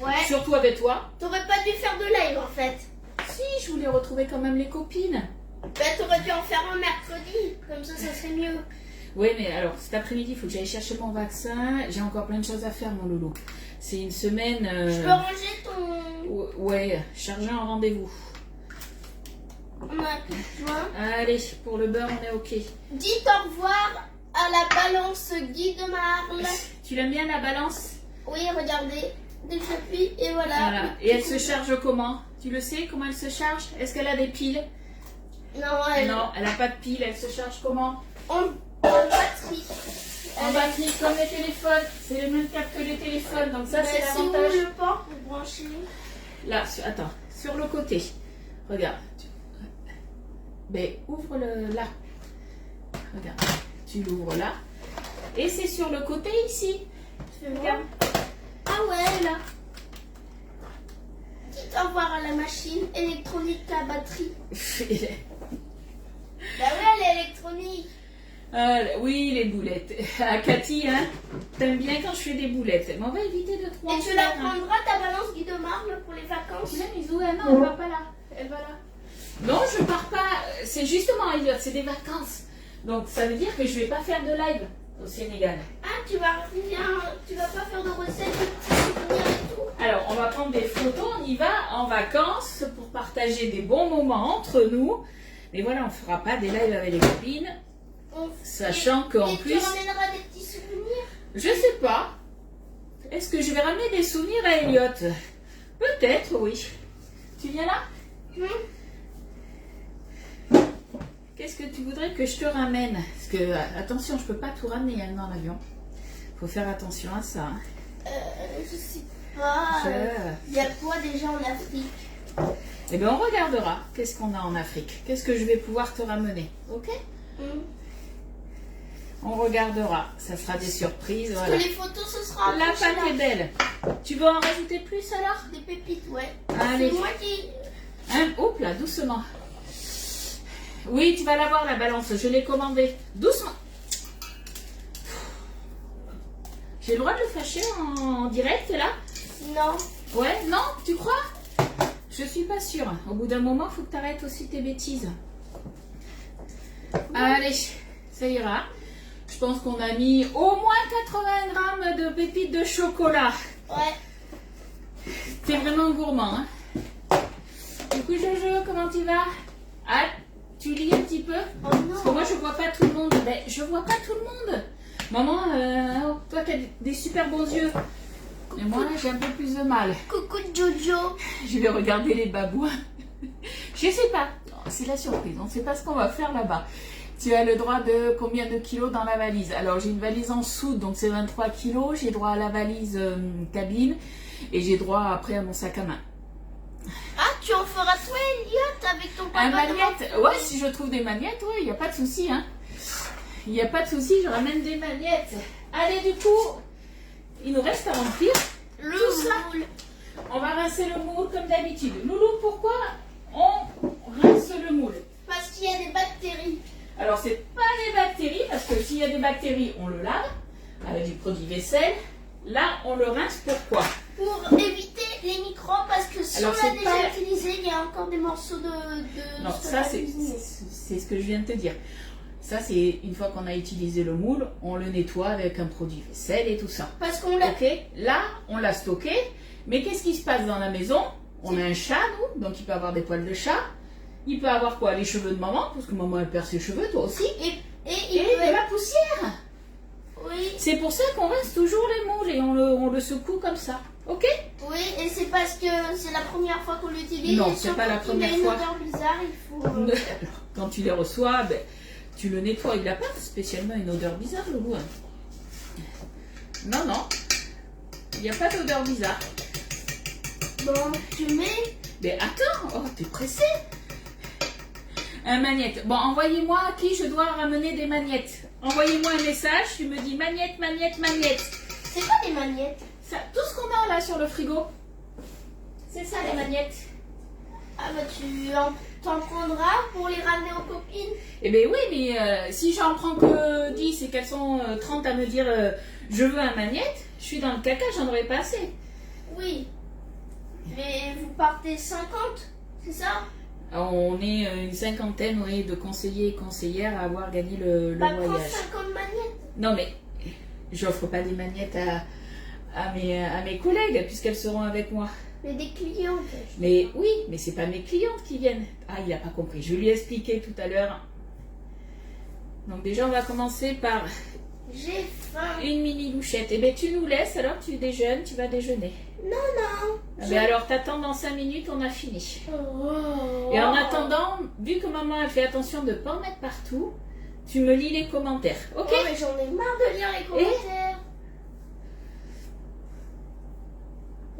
Ouais. Surtout avec toi. T'aurais pas dû faire de live en fait. Si, je voulais retrouver quand même les copines. Bah, t'aurais dû en faire un mercredi. Comme ça serait mieux. Oui, mais alors cet après-midi, il faut que j'aille chercher mon vaccin. J'ai encore plein de choses à faire, mon loulou. C'est une semaine. Je peux ranger ton. Ouais, chargé en rendez-vous. On a plus de joint. Allez, pour le beurre, on est ok. Dites au revoir à la balance Guy de Marle. Tu l'aimes bien la balance? Oui, regardez. Dès que j'appuie, et voilà. Voilà. Et elle se charge comment? Tu le sais comment elle se charge? Est-ce qu'elle a des piles? Non, elle. Non, elle n'a pas de piles. Elle se charge comment? En batterie. En batterie, comme les téléphones. C'est le même câble que les téléphones. Donc ça, c'est C'est où l'avantage. le port pour brancher? Là, attends. Sur le côté. Regarde. Mais ouvre-le là. Regarde. Tu l'ouvres là. Et c'est sur le côté ici. Fais voir. Regarde. Ah ouais, là. Dites au revoir à la machine électronique à batterie. Bah ouais, elle est électronique. Oui, les boulettes. Ah, Cathy, hein, t'aimes bien quand je fais des boulettes. Mais on va éviter de trop en Et tu la faire, hein. prendras ta balance Guy de Marle pour les vacances? Tu l'aimes, Isou? Ah non, elle va pas là. Elle va là. Non, je pars pas. C'est justement, Elliot, c'est des vacances. Donc, ça veut dire que je vais pas faire de live au Sénégal. Ah, tu vas pas faire de recettes, de petits souvenirs et tout? Alors, on va prendre des photos. On y va en vacances pour partager des bons moments entre nous. Mais voilà, on ne fera pas des lives avec les copines, sachant Et qu'en plus... tu ramèneras des petits souvenirs? Je sais pas. Est-ce que je vais ramener des souvenirs à Elliot? Peut-être, oui. Tu viens là? Qu'est-ce que tu voudrais que je te ramène? Parce que, attention, je peux pas tout ramener hein, dans l'avion. Faut faire attention à ça. Hein. Je sais pas. Il y a quoi déjà en Afrique? Eh bien, on regardera. Qu'est-ce qu'on a en Afrique? Qu'est-ce que je vais pouvoir te ramener? Ok? On regardera. Ça sera des surprises. Parce Voilà. que les photos, ce sera... La pâte est belle. Tu veux en rajouter plus alors? Des pépites, ouais. Allez. C'est moi qui... Hein? Oups là, doucement. Oui, tu vas l'avoir la balance. Je l'ai commandée. Doucement. J'ai le droit de le fâcher en direct là? Non. Ouais, non? Tu crois? Je suis pas sûre. Au bout d'un moment, il faut que tu arrêtes aussi tes bêtises. Allez, ça ira. Je pense qu'on a mis au moins 80 grammes de pépites de chocolat. Ouais. T'es vraiment gourmand, hein? Du coup, Jojo, comment tu vas? Ah, tu lis un petit peu? Oh Parce que non. moi, je vois pas tout le monde. Ben, je vois pas tout le monde. Maman, toi, tu as des super beaux yeux. Et moi, j'ai un peu plus de mal. Coucou Jojo. Je vais regarder les babouins. Je sais pas. C'est la surprise. On ne sait pas ce qu'on va faire là-bas. Tu as le droit de combien de kilos dans la valise? Alors, j'ai une valise en soude, donc c'est 23 kilos. J'ai droit à la valise cabine. Et j'ai droit après à mon sac à main. Ah, tu en feras toi, Elliot, avec ton papa? Un magnète? Ouais, si je trouve des magnettes, ouais, il n'y a pas de souci, hein. Il n'y a pas de souci, je ramène des magnettes. Allez, du coup, il nous reste à remplir Le tout ça. moule. On va rincer le moule comme d'habitude. Loulou, pourquoi on rince le moule? Parce qu'il y a des bactéries. Alors, c'est pas des bactéries, parce que s'il y a des bactéries, on le lave avec du produit vaisselle. Là, on le rince pourquoi? Pour éviter les microbes, parce que si Alors, on c'est l'a déjà pas- utilisé, il y a encore des morceaux de Non, ce qu'on ça, a c'est cuisiné. ce que je viens de te dire. Ça, c'est une fois qu'on a utilisé le moule, on le nettoie avec un produit vaisselle et tout ça. Parce qu'on l'a... Ok, là, on l'a stocké. Mais qu'est-ce qui se passe dans la maison? On a un chat, nous, donc il peut avoir des poils de chat. Il peut avoir quoi? Les cheveux de maman, parce que maman, elle perd ses cheveux, toi aussi. Et il Et peut de la poussière. Oui, C'est pour ça qu'on rince toujours les moules et on le secoue comme ça. Ok? oui, et c'est parce que c'est la première fois qu'on l'utilise. Non, et c'est surtout pas la qu'il première a une fois. odeur bizarre, il faut... Alors, quand tu les reçois, ben, tu le nettoies. Il n'a pas spécialement une odeur bizarre, le goût. Hein. Non, non. Il n'y a pas d'odeur bizarre. Bon, tu mets... Mais attends, oh, t'es pressé. Un magnète. Bon, envoyez-moi à qui je dois ramener des magnettes. Envoyez-moi un message, tu me dis magnette, magnette, magnette. C'est quoi des magnettes? Ça, tout ce qu'on a là sur le frigo, c'est ça les magnettes. Ah bah t'en prendras pour les ramener aux copines. Eh bien oui, mais si j'en prends que 10 et qu'elles sont 30 à me dire je veux un magnète, je suis dans le caca, j'en aurais pas assez. Oui. Mais vous partez 50, c'est ça? On est une cinquantaine oui, de conseillers et conseillères à avoir gagné le Bah prends voyage. 50 magnettes. Non mais j'offre pas des magnettes à mes collègues puisqu'elles seront avec moi. Mais des clients. Mais oui, mais c'est pas mes clientes qui viennent. Ah, il a pas compris. Je lui ai expliqué tout à l'heure. Donc déjà, on va commencer par J'ai faim. une mini louchette. Eh bien, tu nous laisses, alors tu déjeunes, tu vas déjeuner. Non, non. Ah ben alors, t'attends dans 5 minutes, on a fini. Oh. Et en attendant, vu que maman a fait attention de ne pas en mettre partout, tu me lis les commentaires. Ok? Oh, mais j'en ai marre de lire les commentaires.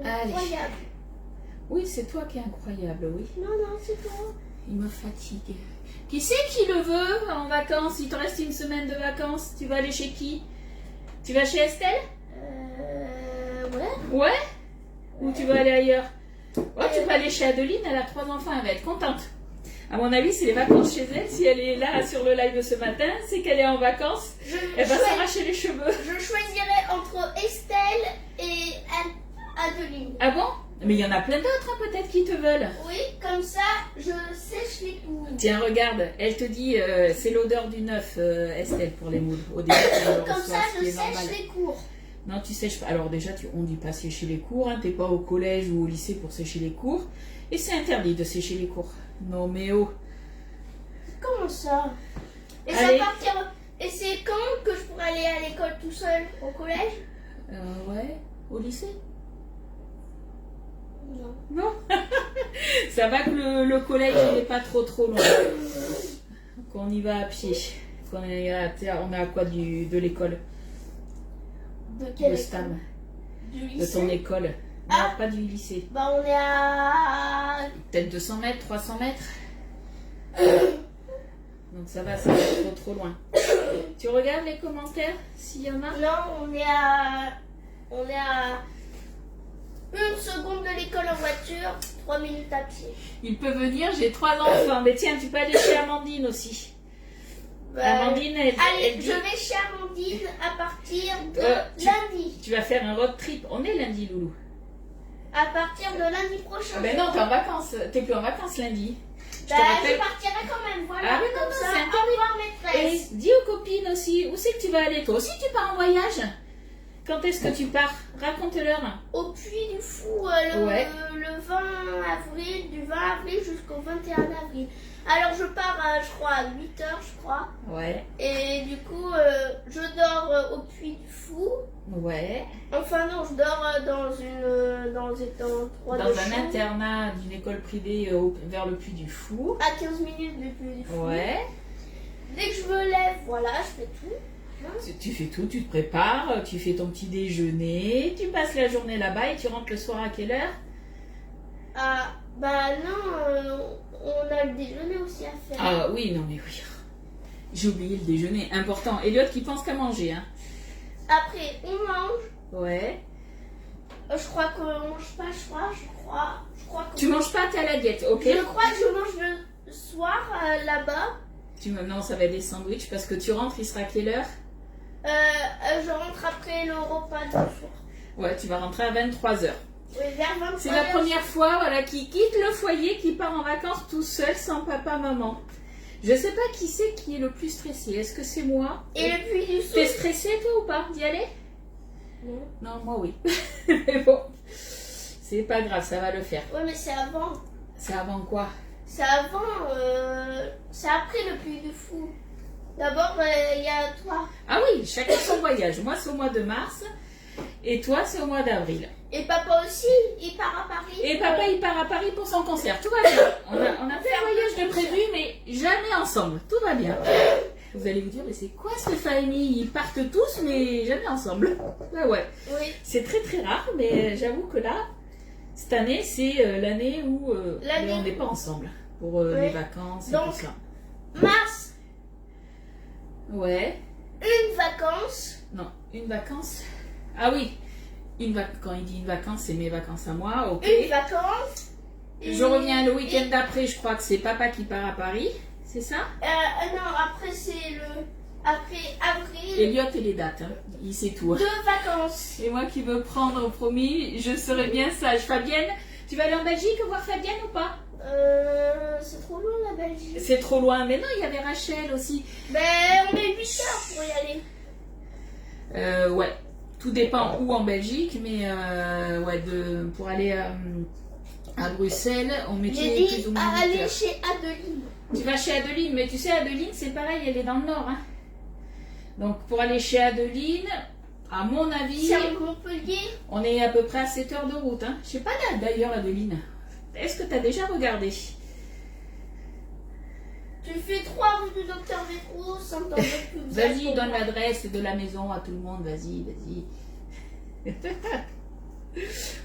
Allez. Incroyable. Oui, c'est toi qui es incroyable, oui. Non, non, c'est toi. Il me fatigue. Qui c'est qui le veut en vacances? Il te reste une semaine de vacances. Tu vas aller chez qui? Tu vas chez Estelle? Ouais. Ouais? Ou tu vas aller ailleurs? Ouais, tu peux aller chez Adeline, elle a 3 enfants, elle va être contente. À mon avis, c'est les vacances chez elle. Si elle est là sur le live de ce matin, c'est qu'elle est en vacances. Elle va s'arracher les cheveux. Je choisirais entre Estelle et Adeline. Ah bon? Mais il y en a plein d'autres, hein, peut-être, qui te veulent. Oui, comme ça, je sèche les cours. Tiens, regarde, elle te dit, c'est l'odeur du neuf, Estelle, pour les moules. Au début, elle le Comme reçoit, ça, ce qui je est normal. sèche les cours. Non, tu sèches pas. Alors déjà, on dit pas sécher les cours, hein. T'es pas au collège ou au lycée pour sécher les cours. Et c'est interdit de sécher les cours. Non mais oh, Comment ça? Et Allez. ça partir. Et c'est quand que je pourrais aller à l'école tout seul? Au collège? Ouais, au lycée. Non. Non. Ça va que le collège n'est pas trop loin. Qu'on y va à pied. On est à quoi de l'école? De quel De Stam. Du De lycée? ton école. Ah. Non, pas du lycée. Bah on est à... Peut-être 200 mètres, 300 mètres. Donc ça va, c'est pas trop loin. Tu regardes les commentaires s'il y en a? Non, on est à... On est à... 1 seconde de l'école en voiture, 3 minutes à pied. Il peut venir, j'ai 3 enfants. Mais tiens, tu peux aller chez Amandine aussi. Bah, Amandine, elle allez, dit... je vais chez Amandine à partir de tu- lundi. Tu vas faire un road trip. On est lundi, Loulou. À partir de lundi prochain. Ah ben non, t'es en vacances. T'es plus en vacances lundi. Je Bah, te je rappelle. partirai quand même, voilà. Ah oui, non, comme non, ça, c'est au revoir maîtresse. Et dis aux copines aussi, où c'est que tu vas aller? Toi aussi, tu pars en voyage? Quand est-ce que tu pars? Raconte-leur. Au Puy du Fou, Ouais. le 20 avril, du 20 avril jusqu'au 21 avril. Alors je pars, je crois, à 8 heures, je crois. Ouais. Et du coup, je dors au Puy du Fou. Ouais. Enfin non, je dors dans trois Dans de un chambre, internat d'une école privée vers le Puy du Fou. à 15 minutes du Puy du Fou. Ouais. Dès que je me lève, voilà, je fais tout. Tu fais tout, tu te prépares, tu fais ton petit déjeuner, tu passes la journée là-bas et tu rentres le soir à quelle heure? Ah, bah non, on a le déjeuner aussi à faire. Ah oui, non mais oui. J'ai oublié le déjeuner, important. Elliot qui pense qu'à manger, hein. Après, on mange. Ouais. Je crois qu'on mange pas, je crois que Tu manges pas, t'es à la diète, ok? je crois que je mange le soir là-bas. Non, ça va être des sandwichs parce que tu rentres, il sera à quelle heure? Je rentre après le repas du soir. Ouais, tu vas rentrer à 23h. Oui, vers 23 C'est la première fois voilà, qu'il quitte le foyer, qu'il part en vacances tout seul, sans papa, maman. Je sais pas qui c'est qui est le plus stressé. Est-ce que c'est moi? Et le Puy du T'es Fou. stressé toi ou pas d'y aller? Non. Non, moi oui. Mais bon, c'est pas grave, ça va le faire. Ouais, mais c'est avant. C'est avant quoi? C'est avant. C'est après le Puy du Fou. D'abord, il y a toi. Ah oui, chacun son voyage. Moi c'est au mois de mars et toi c'est au mois d'avril. Et papa aussi, il part à Paris. Et papa il part à Paris pour son concert. Tout va bien. On a fait un voyage de prévu mais jamais ensemble. Tout va bien. Vous allez vous dire, mais c'est quoi cette famille? Ils partent tous mais jamais ensemble. Ah ouais. Oui. C'est très très rare mais j'avoue que là, cette année c'est l'année où L'année on n'est pas ensemble pour les vacances et Donc, tout ça. Mars, Ouais. une vacance. Non, une vacance. Ah oui, quand il dit une vacance, c'est mes vacances à moi, ok. Une vacance. Je reviens le week-end d'après, je crois que c'est papa qui part à Paris, c'est ça? Non, après c'est le... Après avril, Elliot et les dates, hein. Il sait tout. 2 vacances. Et moi qui veux prendre, promis, je serai bien sage. Fabienne, tu vas aller en Belgique voir Fabienne ou pas? C'est trop loin la Belgique. C'est trop loin, mais non, il y avait Rachel aussi. Ben, on met 8 heures pour y aller. Ouais, tout dépend où en Belgique, mais ouais, pour aller à Bruxelles, on J'ai mettait dit plus ou moins à 8 aller heures. chez Adeline. Tu vas chez Adeline, mais tu sais, Adeline, c'est pareil, elle est dans le nord. Hein. Donc, pour aller chez Adeline, à mon avis, C'est à Montpellier. on est à peu près à 7 heures de route. Hein. Je sais pas d'ailleurs, Adeline. Est-ce que tu as déjà regardé? Tu fais 3 rue du Docteur Vétro, Saint-André-Pubzac. Vas-y, donne l'adresse de la maison à tout le monde, vas-y, vas-y.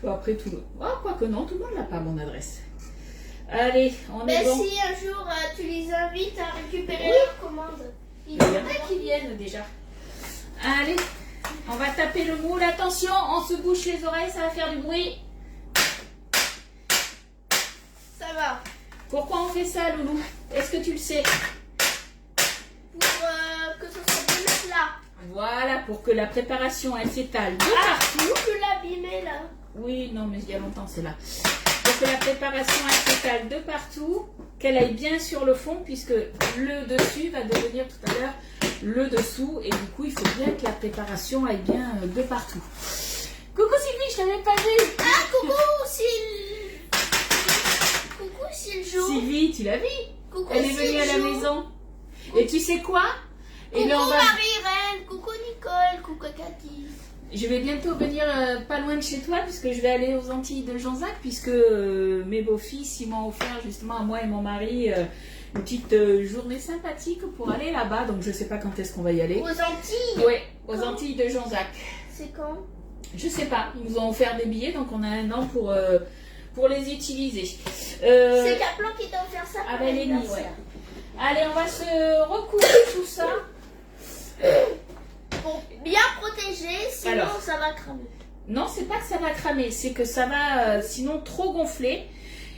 Bon, après, tout le monde. Oh, quoique non, tout le monde n'a pas mon adresse. Allez, on est Ben bon. si un jour tu les invites à récupérer leur commande. Il y en a qui viennent déjà. Allez, on va taper le moule. Attention, on se bouche les oreilles, ça va faire du bruit. Ça va. Pourquoi on fait ça, Loulou? Est-ce que tu le sais? Pour que ce soit bien plat. Voilà, pour que la préparation elle s'étale de Ah, partout. tu l'as abîmé là. Oui, non, mais il y a longtemps, c'est là. Pour que la préparation elle s'étale de partout, qu'elle aille bien sur le fond, puisque le dessus va devenir tout à l'heure le dessous. Et du coup, il faut bien que la préparation aille bien de partout. Coucou Sylvie, je t'avais pas vu. Ah, coucou, Coucou, Sylvie. Sylvie, tu l'as vu? Coucou Elle est venue à la Sylvie. maison. Et tu sais quoi? Coucou Eh bien, Marie-Reine, coucou Nicole, coucou Cathy. je vais bientôt venir pas loin de chez toi puisque je vais aller aux Antilles de Jonzac puisque mes beaux-fils ils m'ont offert justement à moi et mon mari une petite journée sympathique pour aller là-bas. Donc je sais pas quand est-ce qu'on va y aller. Aux Antilles. Oui, aux Antilles de Jonzac. C'est quand? Je sais pas, ils nous ont offert des billets donc on a un an pour les utiliser. C'est Caplan qui t'a offert ça pour avec Lenny, l'anniversaire. ouais. Allez, on va se recouvrir tout ça. Pour bien protéger, sinon Alors. ça va cramer. Non, c'est pas que ça va cramer, c'est que ça va sinon trop gonfler.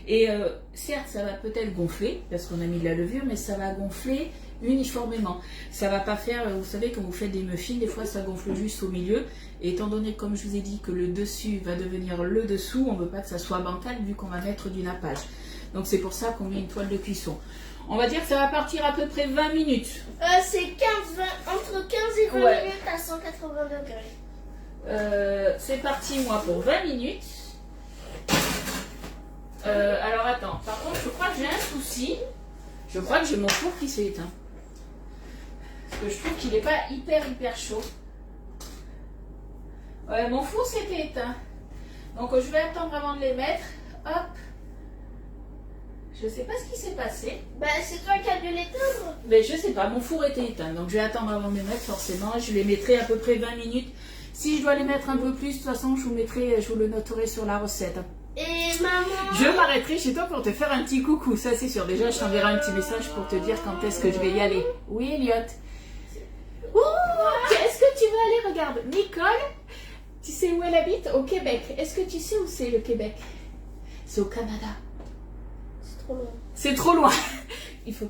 Et certes, ça va peut-être gonfler, parce qu'on a mis de la levure, mais ça va gonfler uniformément. Ça va pas faire, vous savez, quand vous faites des muffins, des fois ça gonfle juste au milieu. Et étant donné, comme je vous ai dit, que le dessus va devenir le dessous, on ne veut pas que ça soit bancal vu qu'on va mettre du nappage. Donc c'est pour ça qu'on met une toile de cuisson. On va dire que ça va partir à peu près 20 minutes. C'est entre 15 et 20 Ouais. minutes à 180 degrés. C'est parti, moi, pour 20 minutes. Alors attends, par contre, je crois que j'ai un souci. Je crois que j'ai mon four qui s'est éteint. Parce que je trouve qu'il n'est pas hyper chaud. Ouais, mon four s'était éteint. Donc je vais attendre avant de les mettre. Hop. Je sais pas ce qui s'est passé. Bah, c'est toi qui as dû l'éteindre. Mais je sais pas, mon four était éteint. Donc je vais attendre avant de les mettre forcément. Je les mettrai à peu près 20 minutes. Si je dois les mettre un peu plus, de toute façon, je vous le noterai sur la recette. Et maman. Je m'arrêterai chez toi pour te faire un petit coucou, ça c'est sûr. Déjà, je t'enverrai un petit message pour te dire quand est-ce que je vais y aller. Oui, Elliot. Ouh, est-ce que tu veux aller? Regarde, Nicole, tu sais où elle habite? Au Québec. Est-ce que tu sais où c'est le Québec? C'est au Canada. C'est trop loin. C'est trop loin. Il faut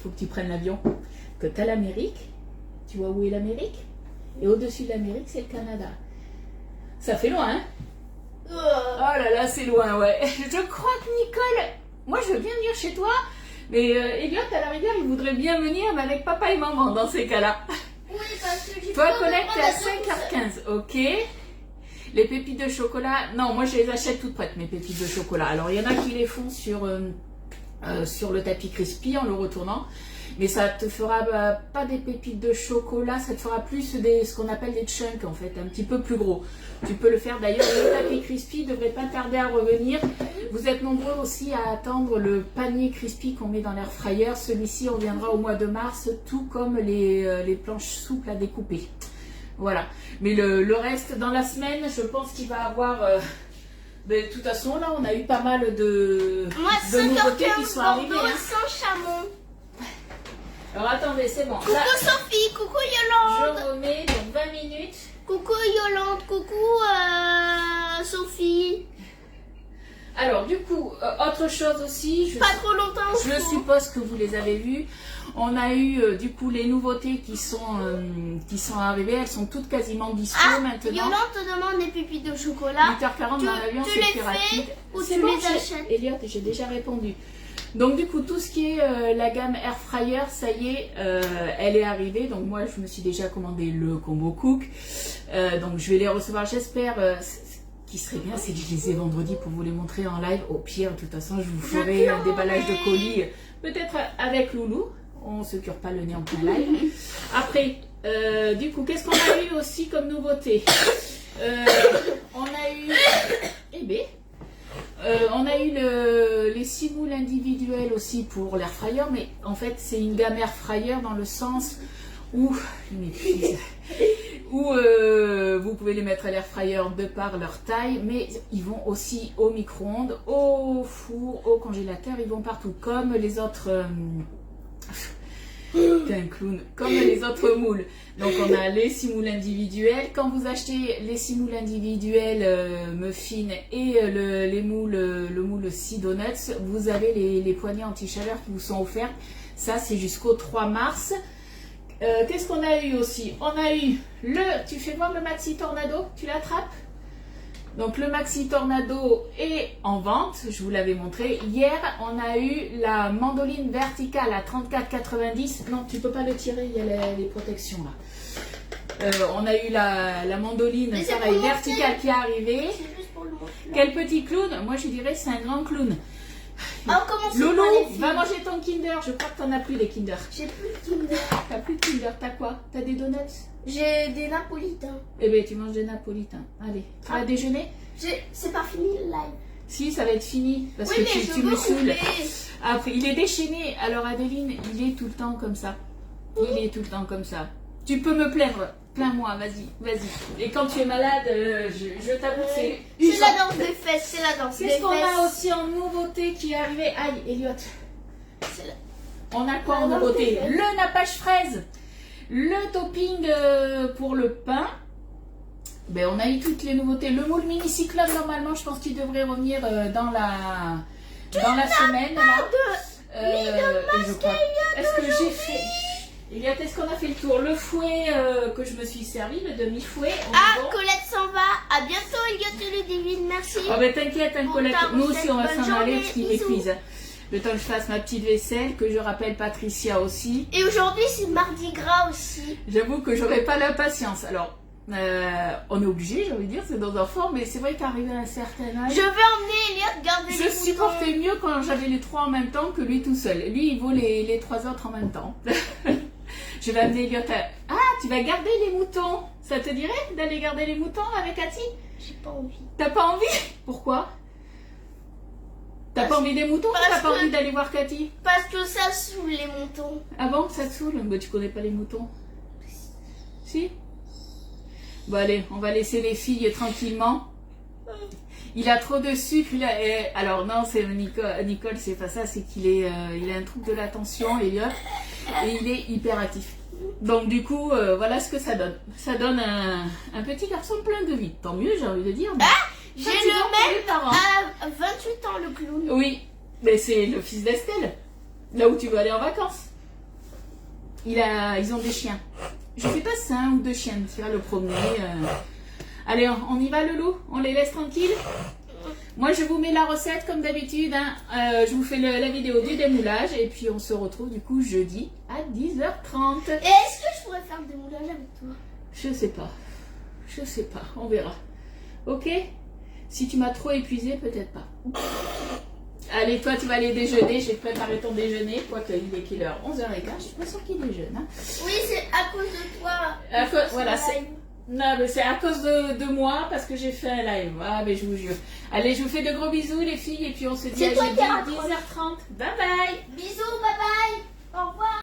que tu prennes l'avion. Que tu as l'Amérique. Tu vois où est l'Amérique? Et au-dessus de l'Amérique, c'est le Canada. Ça fait loin, hein? Oh là là, c'est loin, ouais. Je crois que Nicole, moi je veux bien venir chez toi, mais Elliot, à la rigueur, il voudrait bien venir, mais avec papa et maman dans ces cas-là. Oui, parce que j'ai Toi, pas Colette, de t'es à prendre 5h15, ok. Les pépites de chocolat, non, moi je les achète toutes prêtes, mes pépites de chocolat. Alors, il y en a qui les font sur le tapis crispy en le retournant. Mais ça te fera pas des pépites de chocolat, ça te fera plus ce qu'on appelle des chunks en fait, un petit peu plus gros. Tu peux le faire d'ailleurs, le tapis crispy ne devrait pas tarder à revenir. Vous êtes nombreux aussi à attendre le panier crispy qu'on met dans l'air fryer. Celui-ci reviendra au mois de mars, tout comme les planches souples à découper. Voilà. Mais le reste, dans la semaine, je pense qu'il va avoir... mais de toute façon, là, on a eu pas mal de nouveautés qui sont arrivées. Bordeaux Hein. sans chamon. Alors attendez, c'est bon. Coucou Là, Sophie, coucou Yolande. je remets donc 20 minutes. Coucou Yolande, coucou Sophie. Alors du coup, autre chose aussi, Pas trop longtemps. au je four. suppose que vous les avez vues. On a eu du coup les nouveautés qui sont arrivées. Elles sont toutes quasiment dispo Ah, maintenant. Yolande te demande des pépites de chocolat. 8h40 Tu- dans l'avion, tu c'est les plus fais rapide. ou C'est tu bon, les j'ai- achètes? Elliot, j'ai déjà répondu. Donc du coup, tout ce qui est la gamme Air Fryer, ça y est, elle est arrivée. Donc moi, je me suis déjà commandé le Combo Cook. Donc je vais les recevoir, j'espère. Ce qui serait bien, c'est que je les ai vendredi pour vous les montrer en live. Au pire, de toute façon, je vous ferai un déballage de colis, peut-être avec Loulou. On se cure pas le nez en plein live. Après, du coup, qu'est-ce qu'on a eu aussi comme nouveauté? On a eu... Eh ben... on a eu les 6 moules individuels aussi pour l'air fryer, mais en fait c'est une gamme air fryer dans le sens où, vous pouvez les mettre à l'air fryer de par leur taille, mais ils vont aussi au micro-ondes, au four, au congélateur, ils vont partout comme les autres... T'es un clown. Comme les autres moules. Donc on a les 6 moules individuels. Quand vous achetez les 6 moules individuels muffins et le moule 6 donuts, vous avez les poignées anti-chaleur qui vous sont offertes. Ça c'est jusqu'au 3 mars. Qu'est-ce qu'on a eu aussi? On a eu tu fais voir le Maxi Tornado? Tu l'attrapes? Donc le Maxi Tornado est en vente, je vous l'avais montré. Hier, on a eu la mandoline verticale à 34,90. Non, tu peux pas le tirer, il y a les protections là. On a eu la mandoline, Mais c'est pareil, pour verticale qui est arrivée. C'est juste pour le montrer. Quel petit clown? Moi je dirais c'est un grand clown. Ah, on commence Lolo, par les filles. va manger ton Kinder. Je crois que t'en as plus les Kinder. J'ai plus de Kinder. T'as plus de Kinder, t'as quoi? T'as des donuts? J'ai des napolitains. Eh ben, tu manges des napolitains. Allez, tu vas déjeuner? C'est pas fini le live. Si, ça va être fini. Parce Oui, que mais tu je me veux saoules. couper. Après, il est déchaîné. Alors, Adeline, il est tout le temps comme ça. Il est tout le temps comme ça. Tu peux me plaindre. Plains-moi, vas-y, vas-y. Et quand tu es malade, je t'avoue que c'est C'est usant. la danse des fesses, c'est la danse des fesses. Qu'est-ce qu'on a aussi en nouveauté qui est arrivé? Aïe, Elliot. C'est la- On a quoi en La nouveauté? danse des fesses. Le nappage fraise. Le topping pour le pain. Ben, on a eu toutes les nouveautés. Le moule mini cyclone, normalement, je pense qu'il devrait revenir dans la semaine. Là. Et je crois. Est-ce que j'ai fait... Elliot, est-ce qu'on a fait le tour? Le fouet que je me suis servi, le demi-fouet. on est Ah, bon. Colette s'en va. À bientôt, Elliot et Ludivine. Merci. Oh ben t'inquiète, hein, Bon, Colette, t'as nous reçu aussi on va une bonne s'en aller journée. parce qu'il Bisous. m'épuise. Le temps que je fasse ma petite vaisselle, que je rappelle Patricia aussi. Et aujourd'hui, c'est mardi gras aussi. J'avoue que j'aurais pas la patience. Alors, on est obligé, j'ai envie de dire, c'est nos enfants, mais c'est vrai qu'arrivé à un certain âge, Je vais emmener Elliot garder les je moutons. supportais mieux quand j'avais les trois en même temps que lui tout seul. Lui, il vaut les trois autres en même temps. Je vais amener Elliot à... Ah, tu vas garder les moutons. Ça te dirait d'aller garder les moutons avec Cathy? J'ai pas envie. T'as pas envie? Pourquoi? T'as pas envie des moutons ou parce t'as pas que- envie d'aller voir Cathy? Parce que ça saoule les moutons. Ah bon, ça te saoule? Bah, tu connais pas les moutons. Si? Bon allez, on va laisser les filles tranquillement. Il a trop de sucre. Alors non, c'est Nicole, c'est pas ça, c'est qu'il est, il a un trouble de l'attention, Elliot, et il est hyperactif. Donc du coup, voilà ce que ça donne. Ça donne un petit garçon plein de vie. Tant mieux, j'ai envie de dire. J'ai Fatigant le pour les même parents. à 28 ans, le clown. Oui, mais c'est le fils d'Estelle, là où tu vas aller en vacances. Ils ont des chiens. Je sais pas si c'est un ou deux chiens, tu vas le promener. Allez, on y va le loup? On les laisse tranquilles? Moi, je vous mets la recette comme d'habitude. Hein. Je vous fais la vidéo du démoulage et puis on se retrouve du coup jeudi à 10h30. Et est-ce que je pourrais faire des moulages avec toi? Je sais pas. Je sais pas. On verra. Ok? Si tu m'as trop épuisé, peut-être pas. Allez, toi, tu vas aller déjeuner. J'ai préparé ton déjeuner. Quoique, il est quelle heure? 11h15. Je suis pas sûre qu'il déjeune. Hein. Oui, c'est à cause de toi. Voilà, c'est... c'est... Non, mais c'est à cause de moi parce que j'ai fait un live. Ah, mais je vous jure. Allez, je vous fais de gros bisous, les filles. Et puis, on se dit C'est à toi jeudi qui raccroche. 10h30. Bye bye! Bisous, bye bye. Au revoir.